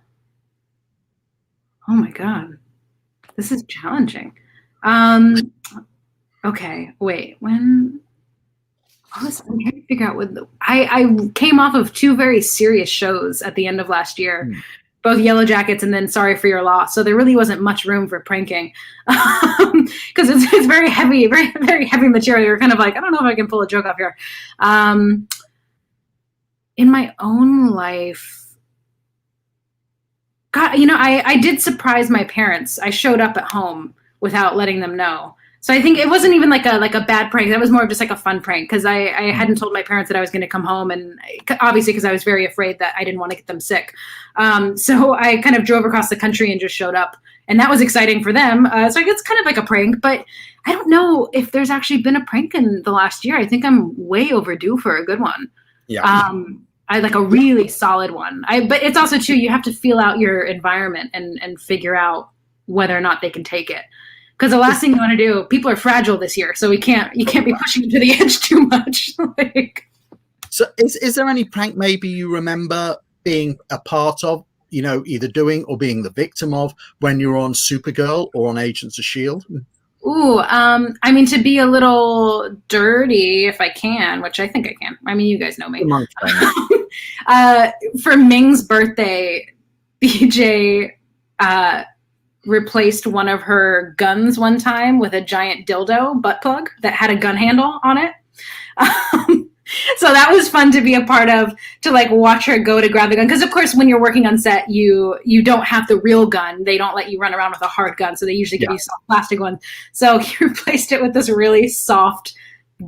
Oh my God. This is challenging. Okay, wait, when... I'm trying to figure out what I came off of 2 very serious shows at the end of last year, both Yellow Jackets and then Sorry for Your Loss. So there really wasn't much room for pranking because it's very heavy, very, very heavy material. You're kind of like, I don't know if I can pull a joke off here. In my own life, God, you know, I did surprise my parents. I showed up at home without letting them know. So I think it wasn't even like a bad prank. That was more of just like a fun prank because I hadn't told my parents that I was going to come home, and obviously because I was very afraid that I didn't want to get them sick. So I kind of drove across the country and just showed up, and that was exciting for them. So I guess it's kind of like a prank, but I don't know if there's actually been a prank in the last year. I think I'm way overdue for a good one. Yeah. I like a really solid one. But it's also too, you have to feel out your environment and figure out whether or not they can take it. Because the last thing you want to do, people are fragile this year, so you can't be pushing them to the edge too much. So is there any prank maybe you remember being a part of, you know, either doing or being the victim of when you were on Supergirl or on Agents of S.H.I.E.L.D.? Ooh, I mean, to be a little dirty, if I can, which I think I can. I mean, you guys know me. For Ming's birthday, BJ replaced one of her guns one time with a giant dildo butt plug that had a gun handle on it. So that was fun to be a part of, to like watch her go to grab the gun. Because of course, when you're working on set, you don't have the real gun. They don't let you run around with a hard gun. So they usually give you soft plastic ones. So he replaced it with this really soft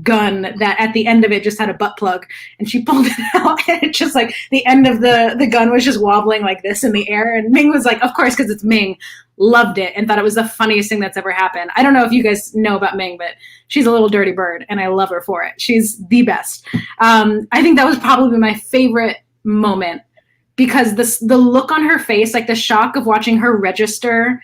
gun that at the end of it just had a butt plug, and she pulled it out, and it just like the end of the gun was just wobbling like this in the air. And Ming was like, of course, because it's Ming, loved it and thought it was the funniest thing that's ever happened. I don't know if you guys know about Ming, but she's a little dirty bird, and I love her for it. She's the best. I think that was probably my favorite moment, because the look on her face, like the shock of watching her register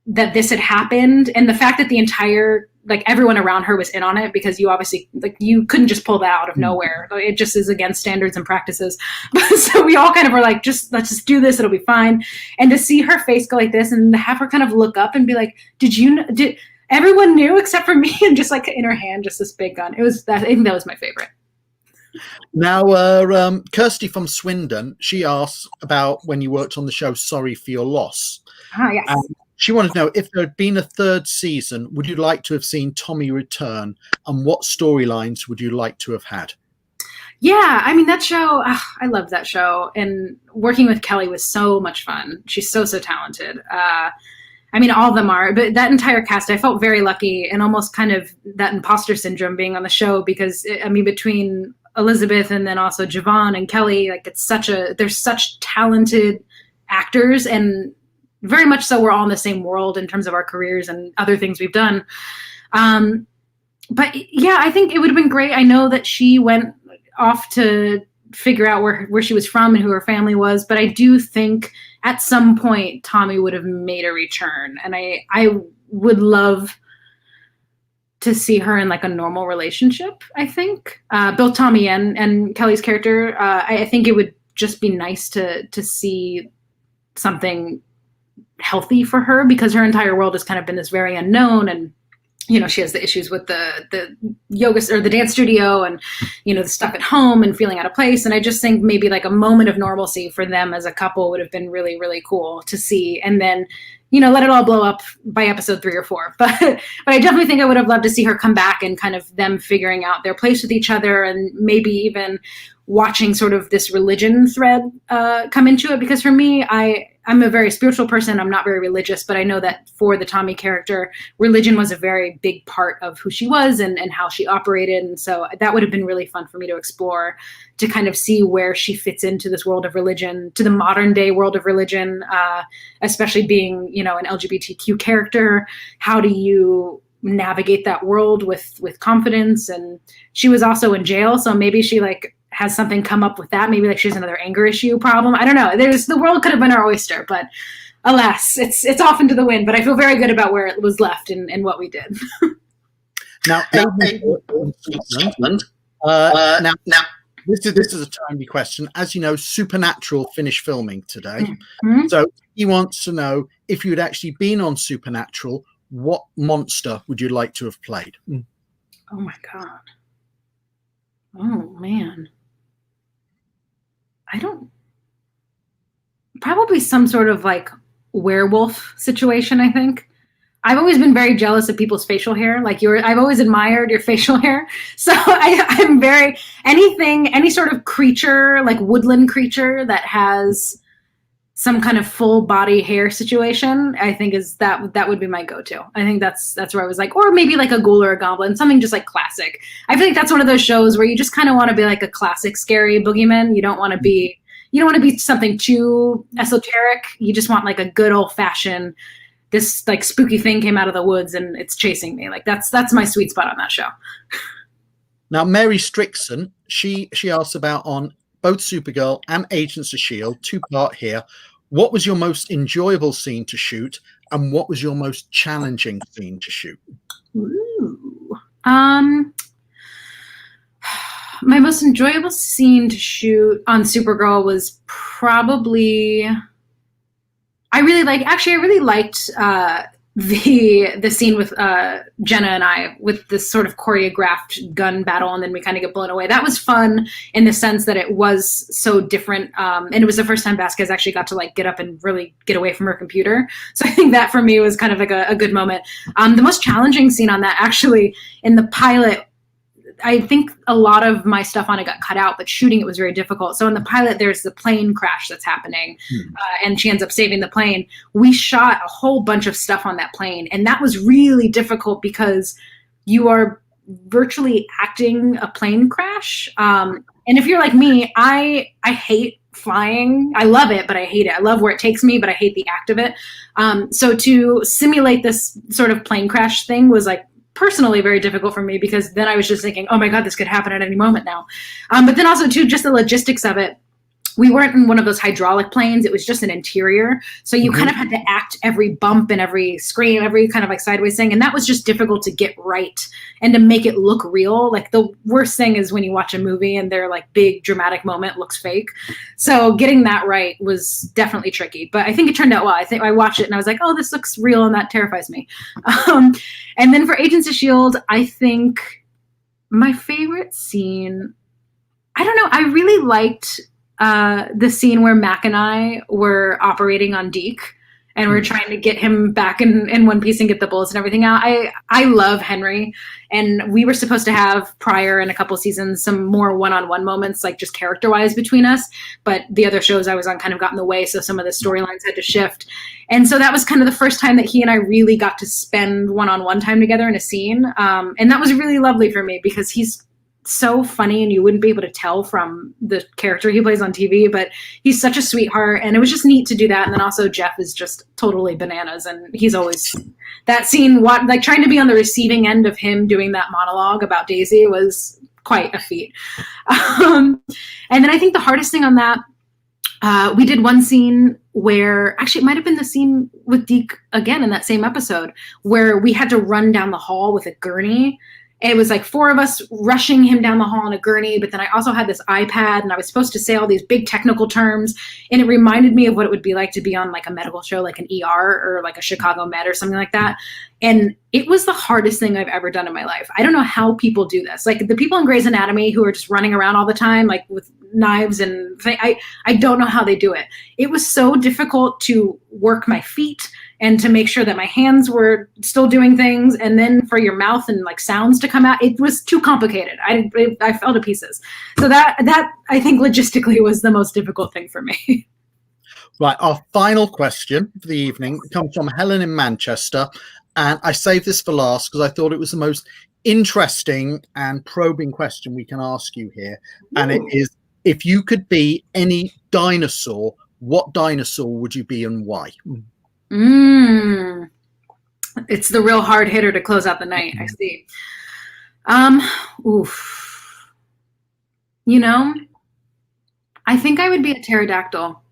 that this had happened, and the fact that the entire, like everyone around her was in on it, because you obviously, like, you couldn't just pull that out of nowhere. It just is against standards and practices. So we all kind of were like, let's just do this. It'll be fine. And to see her face go like this, and to have her kind of look up and be like, did everyone knew except for me? And just like in her hand, just this big gun. I think that was my favorite. Now, Kirsty from Swindon, she asks about when you worked on the show Sorry for Your Loss. Ah, yes. She wanted to know, if there had been a 3rd season, would you like to have seen Tommy return, and what storylines would you like to have had? Yeah, I mean, that show, I loved that show. And working with Kelly was so much fun. She's so talented. I mean, all of them are, but that entire cast, I felt very lucky, and almost kind of that imposter syndrome being on the show, because, I mean, between Elizabeth and then also Javon and Kelly, like they're such talented actors, and very much so we're all in the same world in terms of our careers and other things we've done. But yeah, I think it would have been great. I know that she went off to figure out where she was from and who her family was, but I do think at some point Tommy would have made a return, and I would love to see her in like a normal relationship. I think both Tommy and Kelly's character, I think it would just be nice to see something healthy for her, because her entire world has kind of been this very unknown, and you know, she has the issues with the yoga or the dance studio, and you know, the stuff at home and feeling out of place. And I just think maybe like a moment of normalcy for them as a couple would have been really, really cool to see. And then, you know, let it all blow up by episode 3 or 4. But I definitely think I would have loved to see her come back and kind of them figuring out their place with each other, and maybe even watching sort of this religion thread come into it. Because for me, I'm a very spiritual person. I'm not very religious, but I know that for the Tommy character, religion was a very big part of who she was and how she operated. And so that would have been really fun for me to explore, to kind of see where she fits into this world of religion, to the modern day world of religion, especially being, you know, an LGBTQ character. How do you navigate that world with confidence. And she was also in jail, so maybe she like has something come up with that. Maybe like she has another anger issue problem. I don't know. The world could have been our oyster, but alas, it's off into the wind. But I feel very good about where it was left and what we did. Now, Scotland. Now, this is a timely question. As you know, Supernatural finished filming today, so he wants to know if you had actually been on Supernatural, what monster would you like to have played? Oh my god! Oh man, probably some sort of like werewolf situation. I think I've always been very jealous of people's facial hair. Like I've always admired your facial hair. So I'm very, any sort of creature, like woodland creature that has some kind of full body hair situation, I think that would be my go-to. I think that's where I was like, or maybe like a ghoul or a goblin, something just like classic. I feel like that's one of those shows where you just kind of want to be like a classic scary boogeyman. You don't want to be something too esoteric. You just want like a good old fashioned, this like spooky thing came out of the woods and it's chasing me. Like that's my sweet spot on that show. Now, Mary Strickson, she asked about on both Supergirl and Agents of S.H.I.E.L.D., two-part here. What was your most enjoyable scene to shoot, and what was your most challenging scene to shoot? Ooh. My most enjoyable scene to shoot on Supergirl was probably, I really liked the scene with Jenna and I with this sort of choreographed gun battle, and then we kind of get blown away. That was fun in the sense that it was so different, and it was the first time Vasquez actually got to like get up and really get away from her computer. So I think that for me was kind of like a good moment. The most challenging scene on that, actually, in the pilot, I think a lot of my stuff on it got cut out, but shooting it was very difficult. So in the pilot, there's the plane crash that's happening, and she ends up saving the plane. We shot a whole bunch of stuff on that plane, and that was really difficult because you are virtually acting a plane crash. And if you're like me, I hate flying. I love it, but I hate it. I love where it takes me, but I hate the act of it. So to simulate this sort of plane crash thing was like personally very difficult for me, because then I was just thinking, oh my God, this could happen at any moment now. But then also too, just the logistics of it. We weren't in one of those hydraulic planes. It was just an interior. So you kind of had to act every bump and every scream, every kind of like sideways thing. And that was just difficult to get right and to make it look real. Like the worst thing is when you watch a movie and their like big dramatic moment looks fake. So getting that right was definitely tricky, but I think it turned out well. I think I watched it and I was like, oh, this looks real, and that terrifies me. And then for Agents of S.H.I.E.L.D., I think my favorite scene, I don't know, I really liked the scene where Mac and I were operating on Deke, and we're trying to get him back in one piece and get the bullets and everything out. I love Henry, and we were supposed to have prior in a couple seasons some more one-on-one moments, like just character-wise between us, but the other shows I was on kind of got in the way, so some of the storylines had to shift. And so that was kind of the first time that he and I really got to spend one-on-one time together in a scene, and that was really lovely for me because he's so funny and you wouldn't be able to tell from the character he plays on TV, but he's such a sweetheart, and it was just neat to do that. And then also Jeff is just totally bananas, and he's always that scene, like trying to be on the receiving end of him doing that monologue about Daisy was quite a feat. And then I think the hardest thing on that, we did one scene where, actually it might have been the scene with Deke again in that same episode, where we had to run down the hall with a gurney. It was like four of us rushing him down the hall in a gurney, but then I also had this iPad and I was supposed to say all these big technical terms, and it reminded me of what it would be like to be on like a medical show, like an ER or like a Chicago Med or something like that. And it was the hardest thing I've ever done in my life. I don't know how people do this. Like the people in Grey's Anatomy who are just running around all the time, like with knives and I don't know how they do it. It was so difficult to work my feet and to make sure that my hands were still doing things, and then for your mouth and like sounds to come out. It was too complicated. I fell to pieces. So that I think logistically was the most difficult thing for me. Right, our final question for the evening comes from Helen in Manchester, and I saved this for last because I thought it was the most interesting and probing question we can ask you here. And it is, if you could be any dinosaur, what dinosaur would you be and why? It's the real hard hitter to close out the night. I see. Oof. You know, I think I would be a pterodactyl.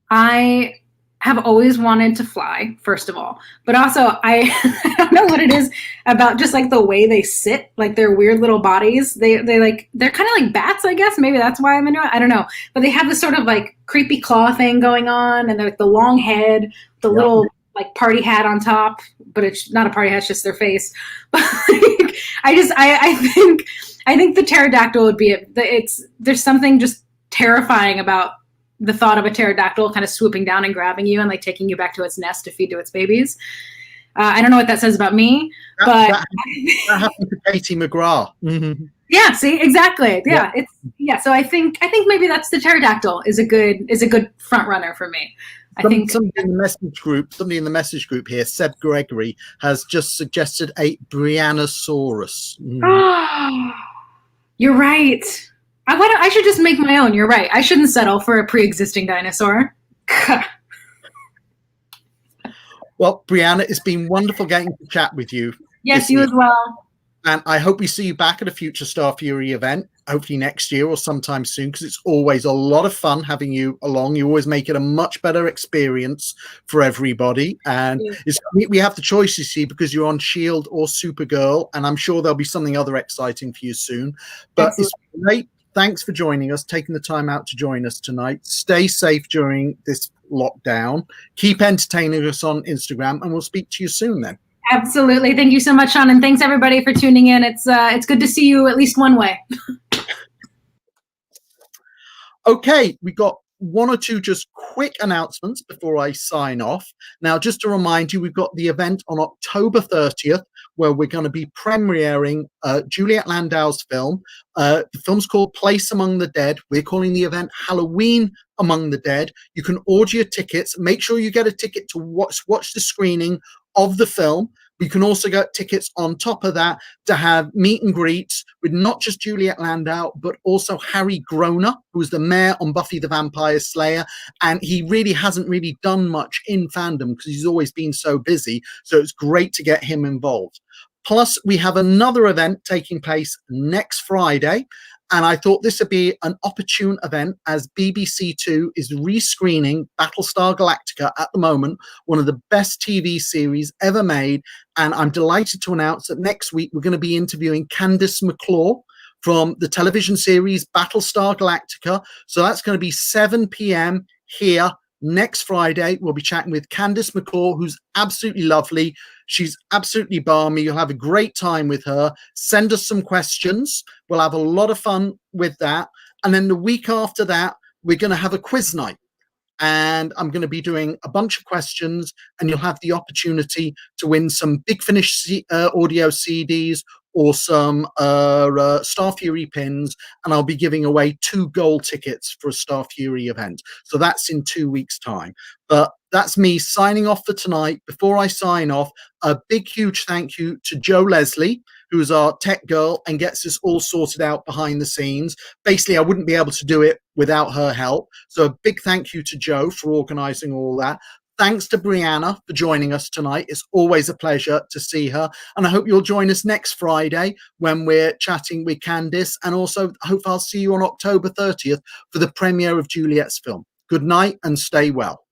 I have always wanted to fly, first of all, but also I don't know what it is about just like the way they sit, like their weird little bodies. They're kind of like bats, I guess. Maybe that's why I'm into it. I don't know, but they have this sort of like creepy claw thing going on, and they're like the long head, the little like party hat on top, but it's not a party hat, it's just their face. But like, I think the pterodactyl would be there's something just terrifying about the thought of a pterodactyl kind of swooping down and grabbing you and like taking you back to its nest to feed to its babies. I don't know what that says about me, but that happened to Katie McGrath. Mm-hmm. Yeah, see, exactly. Yeah. So I think maybe that's the pterodactyl is a good front runner for me. Somebody in the message group here, Seb Gregory, has just suggested a Brianosaurus. You're right. I should just make my own. You're right. I shouldn't settle for a pre-existing dinosaur. Well, Briana, it's been wonderful getting to chat with you. Yes, you as well. And I hope we see you back at a future Star Fury event, hopefully next year or sometime soon, because it's always a lot of fun having you along. You always make it a much better experience for everybody. And we have the choice, you see, because you're on S.H.I.E.L.D. or Supergirl, and I'm sure there'll be something other exciting for you soon. But Absolutely. It's great. Thanks for joining us, taking the time out to join us tonight. Stay safe during this lockdown. Keep entertaining us on Instagram, and we'll speak to you soon then. Absolutely. Thank you so much, Sean. And thanks everybody for tuning in. It's good to see you at least one way. Okay, we got one or two just quick announcements before I sign off. Now, just to remind you, we've got the event on October 30th, where we're going to be premiering Juliet Landau's film. The film's called Place Among the Dead. We're calling the event Halloween Among the Dead. You can order your tickets. Make sure you get a ticket to watch the screening of the film. You can also get tickets on top of that to have meet and greets with not just Juliet Landau, but also Harry Groner, who's the mayor on Buffy the Vampire Slayer. And he really hasn't really done much in fandom because he's always been so busy. So it's great to get him involved. Plus, we have another event taking place next Friday. And I thought this would be an opportune event as BBC Two is rescreening Battlestar Galactica at the moment, one of the best TV series ever made. And I'm delighted to announce that next week we're going to be interviewing Candice McClure from the television series Battlestar Galactica. So that's going to be 7 p.m. here next Friday. We'll be chatting with Candice McClure, who's absolutely lovely. She's absolutely balmy. You'll have a great time with her. Send us some questions. We'll have a lot of fun with that. And then the week after that, we're going to have a quiz night. And I'm going to be doing a bunch of questions, and you'll have the opportunity to win some Big Finish audio CDs or some Star Fury pins, and I'll be giving away 2 gold tickets for a Star Fury event. So that's in 2 weeks' time. But that's me signing off for tonight. Before I sign off, a big, huge thank you to Jo Leslie, who's our tech girl and gets us all sorted out behind the scenes. Basically, I wouldn't be able to do it without her help. So a big thank you to Jo for organizing all that. Thanks to Briana for joining us tonight. It's always a pleasure to see her. And I hope you'll join us next Friday when we're chatting with Candice. And also, I hope I'll see you on October 30th for the premiere of Juliet's film. Good night and stay well.